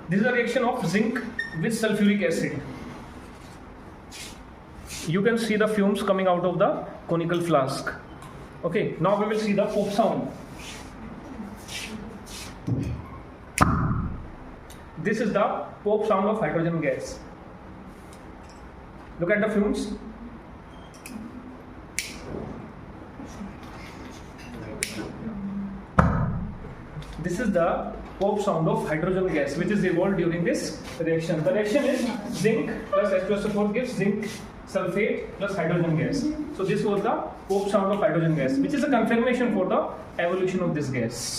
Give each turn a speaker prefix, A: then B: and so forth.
A: This is a reaction of zinc with sulfuric acid. You can see the fumes coming out of the conical flask. Okay, now we will see the pop sound. This is the pop sound of hydrogen gas. Look at the fumes. This is the pop sound of hydrogen gas which is evolved during this reaction. The reaction is zinc plus H2SO4 gives zinc sulfate plus hydrogen gas. So this was the pop sound of hydrogen gas, which is a confirmation for the evolution of this gas.